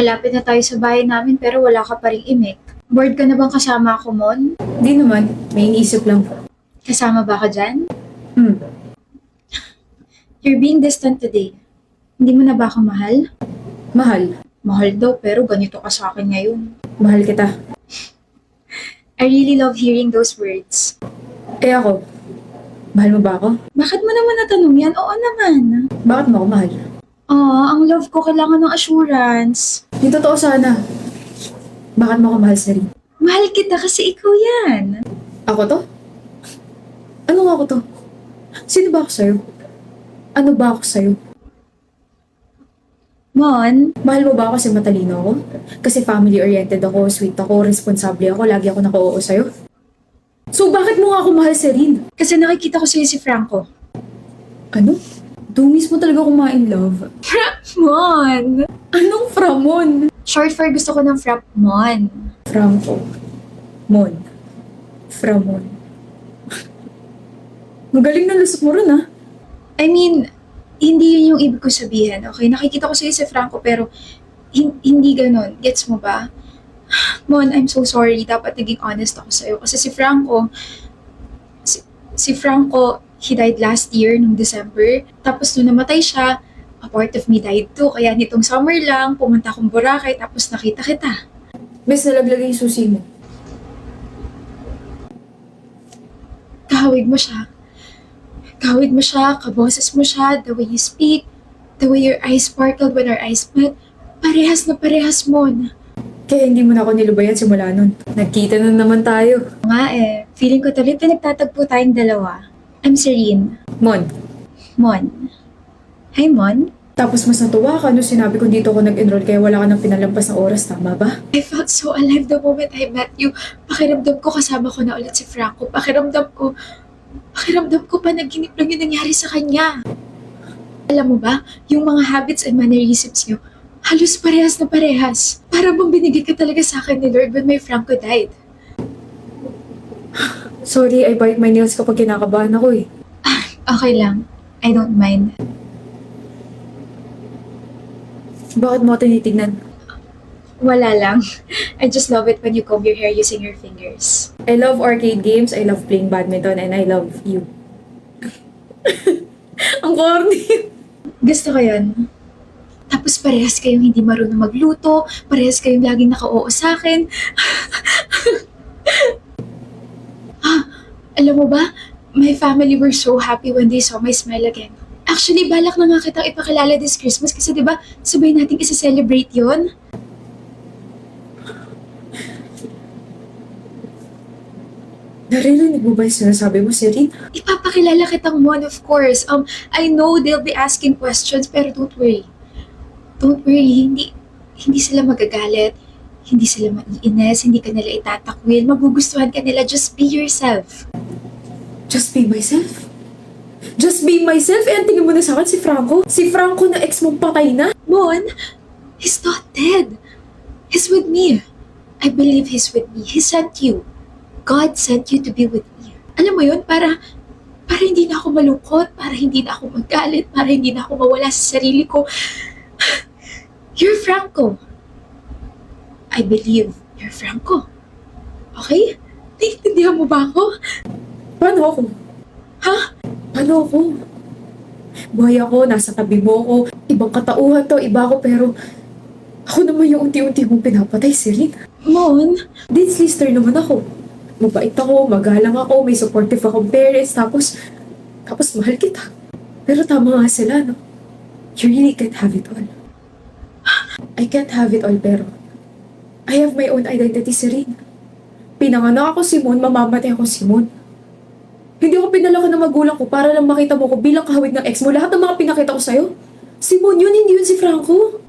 Malapit na tayo sa bahay namin pero wala ka pa ring imik. Bored ka na bang kasama ako, Mon? Di naman, may iniisip lang. Kasama ba ka dyan? Hmm, You're being distant today. Hindi mo na ba ako mahal? mahal. Mahal daw pero ganito ka sa akin ngayon. Mahal kita. I really love hearing those words. Eh ako, mahal mo ba ako? Bakit mo naman natanong yan? Oo naman. Bakit mo ako mahal? Ang love ko kailangan ng assurance. Yung totoo sana. Bakit mo ako mahal sa rin? Mahal kita kasi ikaw yan. Ako to? Ano nga ako to? Sino ba ako sa'yo? Ano ba ako sa'yo? Mon, Mahal mo ba ako kasi matalino ako? Kasi family-oriented ako, sweet ako, responsable ako, lagi ako naka-oo sa'yo? So bakit mo nga ako mahal sa rin? kasi nakikita ko sa'yo si Franco. Ano? Doon mismo talaga ako ma-in love. Mon! Anong Framon? Short for gusto ko ng Frap, Mon. Franco. Mon. Framon. Magaling na lusot mo rin, ah. I mean, hindi yun yung ibig ko sabihin, okay? Nakikita ko sa'yo si Franco pero hindi ganun. Gets mo ba? Mon, I'm so sorry. Dapat naging honest ako sa'yo. Kasi si Franco, he died last year, nung December. Tapos nung namatay siya, a part of me died too. Kaya nitong summer lang, pumunta akong Boracay tapos nakita kita. Bes, nalaglag yung susi mo. Kahawig mo siya. Kahawig mo siya, kaboses mo siya, the way you speak, the way your eyes sparkled when our eyes met. Parehas na parehas, Mon. Kaya hindi mo na ako nilubayan simula nun. Nagkita na naman tayo. Nga feeling ko tuloy pinagtatagpo tayong dalawa. I'm Serene. Mon. Mon. Hi, Mon. Tapos mas natuwa ka nung sinabi ko dito ako nag-enroll kaya wala ka nang pinalampas na oras, tama ba? I felt so alive the moment I met you. Pakiramdam ko kasama ko na ulit si Franco. Pakiramdam ko panaginip lang yung nangyari sa kanya. Alam mo ba, yung mga habits and mannerisms niyo, halos parehas na parehas. Para bang binigay ka talaga sa akin ni Lord when my Franco died. Sorry, I bite my nails kapag kinakabahan ako eh. Okay lang. I don't mind. Bakit mo ako tinitignan? Wala lang. I just love it when you comb your hair using your fingers. I love arcade games, I love playing badminton, and I love you. Ang corny. Gusto ko yun. Tapos parehas kayong hindi marunong magluto, parehas kayong laging naka-oo sa akin. Alam mo ba, my family were so happy when they saw my smile again. Actually, balak na nga kitang ipakilala this Christmas kasi di ba sabay nating isa-celebrate yon. Naririnig mo ba yung sinasabi mo, Serene? Ipapakilala kitang Mon, of course. I know they'll be asking questions pero don't worry. Don't worry, hindi sila magagalit. Hindi sila maiinis, hindi ka nila itatakwil, magugustuhan ka nila, just be yourself. Just be myself? Just be myself? Eh, ang tingin mo na sa akin si Franco? Si Franco na ex mong patay na? Mon, he's not dead. He's with me. I believe he's with me. He sent you. God sent you to be with me. Alam mo yun, para hindi na ako malungkot, para hindi na ako magalit, para hindi na ako mawala sa sarili ko. You're Franco. I believe you're Franco. Okay? Naiintindihan mo ba ako? Paano ako? Ha? Paano ako? Buhay ako, nasa tabi mo ako. Ibang katauhan to, iba ako, pero ako naman yung unti-unti mong pinapatay, Serene. Mon, Dean's lister naman ako. Mabait ako, magalang ako, may supportive akong parents, tapos mahal kita. Pero tama nga sila, no? You really can't have it all. I can't have it all, pero I have my own identity, Serene. Pinanganak ako Simon, mamamatay ako Simon. Hindi ako pinalaki ng magulang ko para lang makita mo ko bilang kahawig ng ex mo. Lahat ng mga pinakita ko sa'yo, Simon yun, hindi yun si Franco.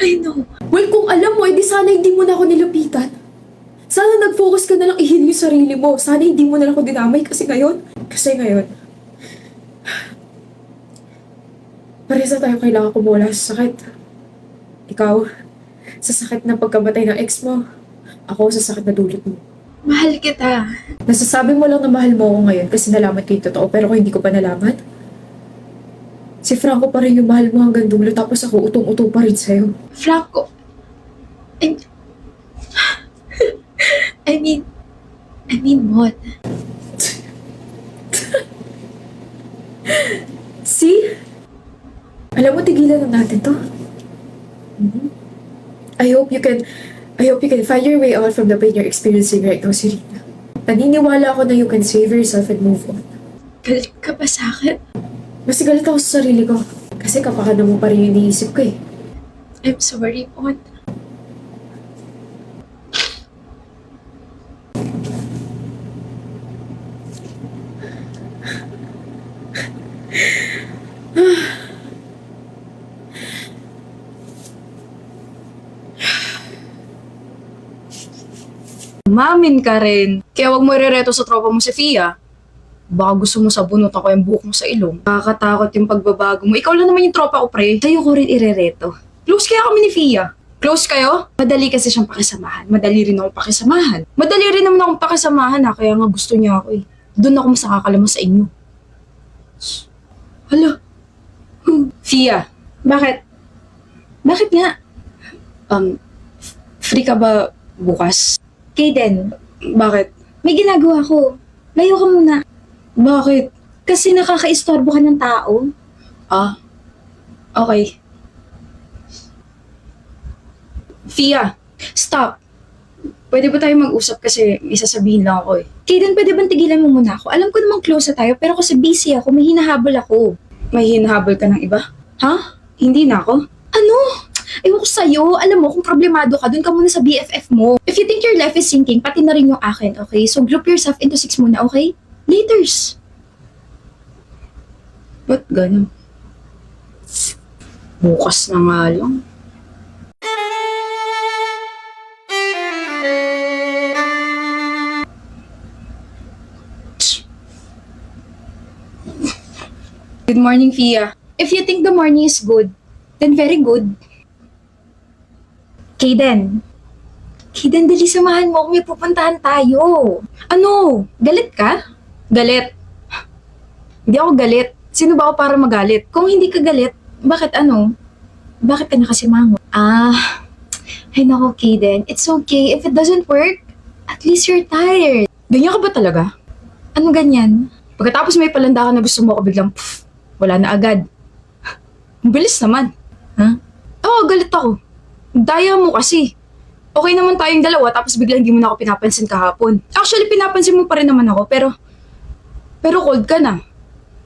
I know. Well, kung alam mo, edi sana hindi mo na ako nilapitan. Sana nag-focus ka na lang i-heal yung sarili mo. Sana hindi mo na lang ako dinamay kasi ngayon, parehas na tayo kailangan kumula sa sakit. Ikaw, sa sakit ng pagkamatay ng ex mo. Ako sa sakit na dulot mo. Mahal kita. Nasasabi mo lang na mahal mo ako ngayon kasi nalaman ko yung totoo pero kung hindi ko pa nalaman, Si Franco pa rin yung mahal mo hanggang dulo tapos ako utong-uto pa rin sa'yo. Franco, I, I mean, what? See? Alam mo, tigilan na natin to. Mhm. I hope you can find your way out from the pain you're experiencing right now, Serena. Naniniwala ako na you can save yourself and move on. Galit ka ba sa akin? Mas galit ako sa sarili ko. Kasi kapakanan mo pa rin yung iniisip ko eh. I'm sorry, Mon. Mamin ka rin. Kaya wag mo irereto sa tropa mo si Fia. Baka gusto mo sabunutan ko yung buhok mo sa ilong. Nakakatakot yung pagbabago mo. Ikaw lang naman yung tropa ko, pre. Sa'yo ko rin irereto. Close kaya kami ni Fia. Close kayo? Madali kasi siyang pakisamahan. Madali rin akong pakisamahan. Madali rin naman akong pakisamahan ha. Kaya nga gusto niya ako eh. Doon ako mas nakakalamang sa inyo. Hala. Fia. Bakit? Bakit nga? Free ka ba bukas? Kaden, Bakit? may ginagawa ko. Layo ka muna. Bakit? Kasi nakakaistorbo ka ng tao. Ah, okay. Fia, stop. Pwede ba tayo mag-usap kasi may sasabihin lang ako eh. Kaden, pwede bang tigilan mo muna ako? Alam ko namang close na tayo, pero kasi busy ako, may hinahabol ako. May hinahabol ka ng iba? Ha? Hindi na ako? Ano? Ewan ko sa'yo. Alam mo, kung problemado ka, dun ka muna sa BFF mo. If you think your life is sinking, pati na rin yung akin, okay? So group yourself into 6 muna, okay? Laters. Ba't ganun? Bukas na nga lang. Good morning, Fia. If you think the morning is good, then very good. Kaden. Kaden, dali samahan mo kung may pupuntahan tayo. Ano? Galit ka? Galit. Hindi ako galit. Sino ba ako para magalit? Kung hindi ka galit, bakit ano? Bakit ka nakasimango? Ay nako, Kaden. It's okay. If it doesn't work, at least you're tired. Ganyan ka ba talaga? Ano ganyan? Pagkatapos may palanda ka na gusto mo ako biglang, wala na agad. Ang bilis naman. Ha? Oo, galit ako. Daya mo kasi. Okay naman tayong dalawa tapos biglang hindi mo na ako pinapansin kahapon. Actually, pinapansin mo pa rin naman ako pero cold ka na.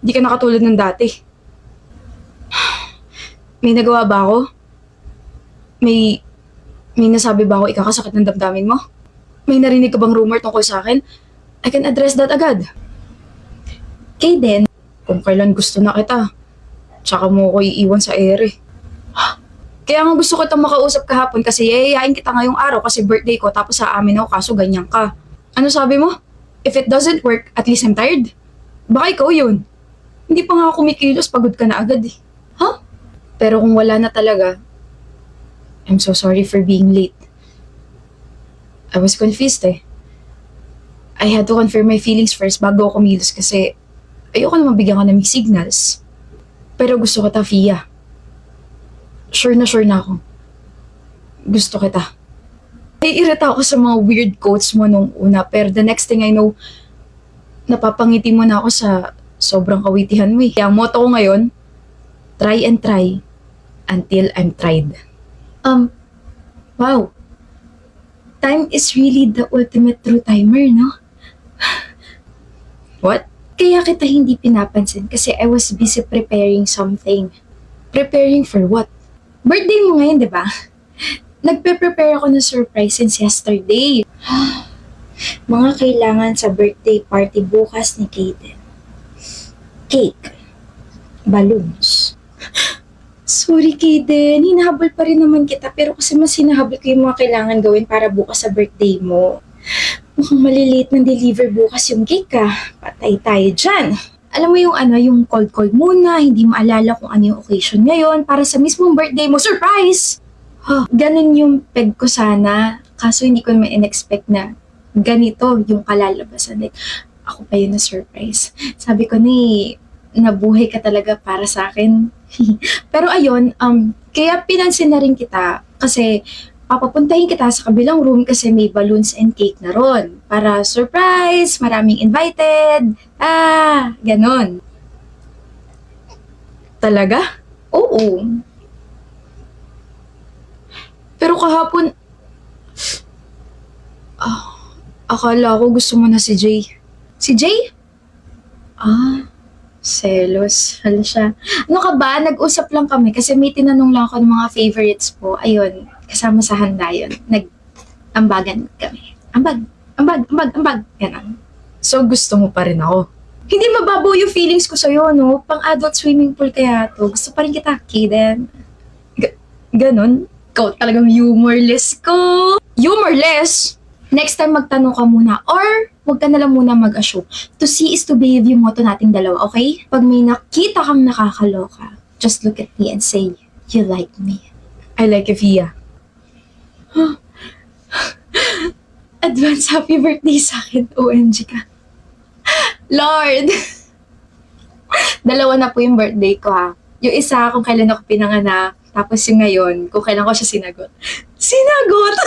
Hindi ka na katulad ng dati. May nagawa ba ako? May nasabi ba ako ikakasakit ng damdamin mo? May narinig ka bang rumor tungkol sa akin? I can address that agad. Kaden, Kung kailan gusto na kita, tsaka mo ako iiwan sa ere. Kaya nga gusto ko itong makausap kahapon kasi yayayain kita ngayong araw kasi birthday ko tapos sa amin ako kaso ganyan ka. Ano sabi mo? If it doesn't work, at least I'm tired. Baka ikaw yun. Hindi pa nga ako kumikilos, pagod ka na agad eh. Huh? Pero kung wala na talaga, I'm so sorry for being late. I was confused eh. I had to confirm my feelings first bago ako kumilos kasi ayoko na mabigyan ka ng mixed signals. Pero gusto kita, Fia. Sure na ako. Gusto kita. Naiirita ako sa mga weird quotes mo nung una, pero the next thing I know, napapangiti mo na ako sa sobrang kawitihan mo eh. Kaya ang motto ko ngayon, try and try until I'm tried. wow. Time is really the ultimate true timer, no? What? Kaya kita hindi pinapansin kasi I was busy preparing something. Preparing for what? Birthday mo ngayon, di ba? Nagpe-prepare ako ng surprise since yesterday. Mga kailangan sa birthday party bukas ni Kaden. Cake. Balloons. Sorry, Kaden. Hinahabol pa rin naman kita pero kasi mas hinahabol ko yung mga kailangan gawin para bukas sa birthday mo. Mukhang maliliit ng deliver bukas yung cake Patay tayo dyan. Alam mo yung yung cold muna, hindi maalala kung ano yung occasion ngayon para sa mismong birthday mo. Surprise! Ganun yung peg ko sana. Kaso hindi ko naman in-expect na ganito yung kalalabasan. Like, ako pa yun na surprise. Sabi ko nabuhay ka talaga para sa akin. Pero ayun, kaya pinansin na rin kita kasi papapuntahin kita sa kabilang room kasi may balloons and cake na ron. Para surprise, maraming invited. Ganon. Talaga? Oo. Pero kahapon, akala ko gusto mo na si Jay. Si Jay? Selos. Hala siya. Ano ka ba? Nag-usap lang kami kasi may tinanong lang ako ng mga favorites po. Ayun, kasama sa handa yun. Nag-ambagan kami. Ambag. Ganon. So, gusto mo pa rin ako? Hindi mababaw yung feelings ko sa'yo, no? Pang-adult swimming pool kaya to. Gusto pa rin kita, Kaden. Ganon? Ikaw talagang humorless ko. Humorless? Next time magtanong ka muna or huwag ka na lang muna mag-assume. To see is to believe yung motto nating dalawa, okay? Pag may nakita kang nakakaloka, just look at me and say, you like me. I like you, Via. Advance happy birthday sa akin, OMG ka. Lord! Dalawa na po yung birthday ko, ha. Yung isa kung kailan ako pinanganak, tapos yung ngayon, kung kailan ko siya sinagot. Sinagot!